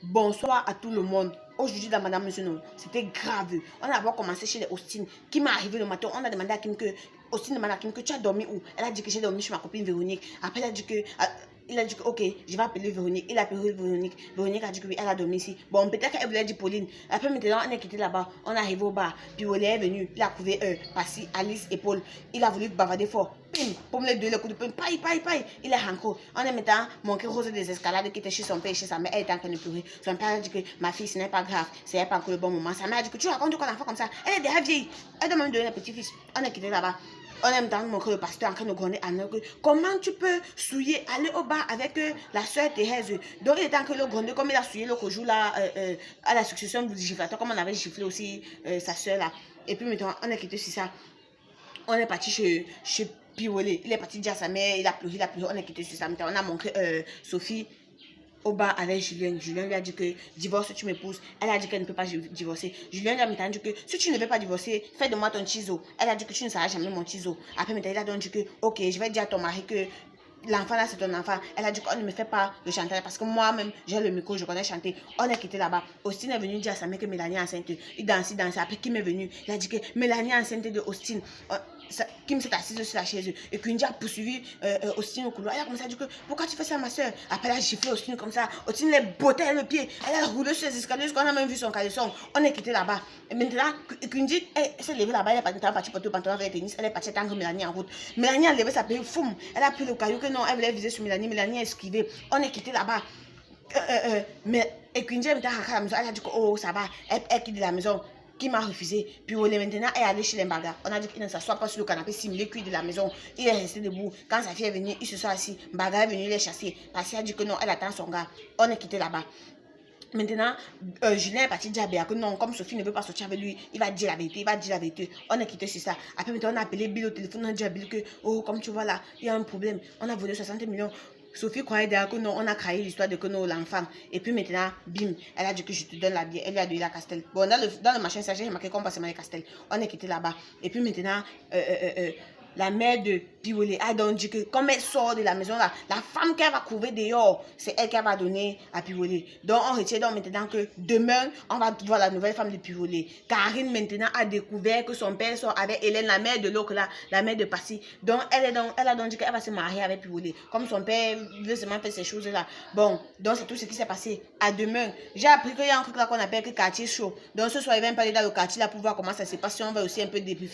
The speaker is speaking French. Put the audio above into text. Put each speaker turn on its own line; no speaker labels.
Bonsoir à tout le monde. Aujourd'hui dans Madame Monsieur Non, c'était grave. On a d'abord commencé chez les Austin. Qui m'est arrivé le matin, on a demandé à Kim que Austin demande à Kim que tu as dormi où? Elle a dit que j'ai dormi chez ma copine Véronique. Après elle a dit que il a dit que ok, je vais appeler Véronique. Il a appelé Véronique. Véronique a dit que oui, elle a dormi ici. Bon, peut-être qu'elle voulait dire Pauline. Après maintenant, on est quitté là-bas. On est arrivé au bar. Puis Olé est venu. Il a trouvé Passy, Alice et Paul. Il a voulu bavarder fort. Pim, pomme les deux, les coups de poing. Paille, paille, paille. Il est encore. On est maintenant montré Rose des escalades qui était chez son père et chez sa mère. Elle était en train de pleurer. Son père a dit que ma fille, ce n'est pas grave. C'est pas encore le bon moment. Sa mère a dit que tu racontes quoi l'enfant comme ça. Elle est déjà vieille. Elle doit même donner un petit-fils. On est quitté là-bas. On aime dans montrer le pasteur en train de gronder à nous. Comment tu peux souiller, aller au bar avec la soeur Thérèse. Donc il était en train de gronder comme il a souillé le jour là à la succession du giflateur, comme on avait giflé aussi sa soeur là. Et puis maintenant, on est quitté sur ça. On est parti chez Piolé. Il est parti dire à sa mère, il a pleuré, on est quitté sur ça. Maintenant, on a montré Sophie au bar avec Julien. Julien lui a dit que divorce, tu m'épouses. Elle a dit qu'elle ne peut pas divorcer. Julien lui a dit que si tu ne veux pas divorcer, fais de moi ton ciseau. Elle a dit que tu ne seras jamais mon ciseau. Après, il a dit que ok, je vais dire à ton mari que l'enfant là c'est ton enfant. Elle a dit qu'on ne me fait pas le chantage parce que moi-même j'ai le micro, je connais chanter. On est quitté là-bas. Austin est venu dire à sa mère que Mélanie est enceinte. Il danse. Après Kim est venu. Il a dit que Mélanie est enceinte de Austin. Kim s'est assise sur la chaise et Kunji a poursuivi Austin au couloir. Elle a commencé à dire que pourquoi tu fais ça ma soeur? Après elle a giflé Austin comme ça. Austin l'a botté le pied. Elle a roulé sur les escaliers jusqu'on a même vu son caleçon. On est quitté là-bas. Et maintenant Kunji s'est levée là-bas. Elle est partie porter le pantalon avec le tennis. Elle est partie attendre Mélanie en route. Mélanie a levé sa paix. Foum. Elle a pris le caillou que non, elle voulait viser sur Mélanie. Mélanie a esquivé. On est quitté là-bas. Mais Kunji est à la maison. Elle a dit que oh ça va. Elle quitte la maison. Qui m'a refusé. Puis maintenant est allé chez les Mbaga. On a dit qu'il ne s'assoit pas sur le canapé simulé cuit de la maison. Il est resté debout. Quand sa fille est venue, il se soit assis. Mbaga est venu les chasser. Parce qu'il a dit que non, elle attend son gars. On est quitté là-bas. Maintenant, Julien est parti dire à Béa que non, comme Sophie ne veut pas sortir avec lui, il va dire la vérité, il va dire la vérité. On est quitté sur ça. Après, maintenant, on a appelé Bill au téléphone, on a dit à Bill que, oh, comme tu vois là, il y a un problème. On a volé 60 millions. Sophie croyait d'ailleurs que non, on a créé l'histoire de que non, l'enfant. Et puis maintenant, bim, elle a dit que je te donne la bière. Elle lui a donné la Castel. Bon, dans le machin, ça, j'ai marqué qu'on passe les Castel. On est quitté là-bas. Et puis maintenant, la mère de Piolé a donc dit que comme elle sort de la maison là, la femme qu'elle va couvrir dehors, c'est elle qu'elle va donner à Piolé. Donc on retient donc maintenant que demain, on va voir la nouvelle femme de Piolé. Karine maintenant a découvert que son père sort avec Hélène, la mère de l'autre là, la mère de Passy. Donc elle a donc dit qu'elle va se marier avec Piolé. Comme son père veut seulement faire ces choses là. Bon, donc c'est tout ce qui s'est passé. À demain, j'ai appris qu'il y a un truc là qu'on appelle que quartier chaud. Donc ce soir, il va me parler dans le quartier là pour voir comment ça se passe. Si on va aussi un peu débriefer.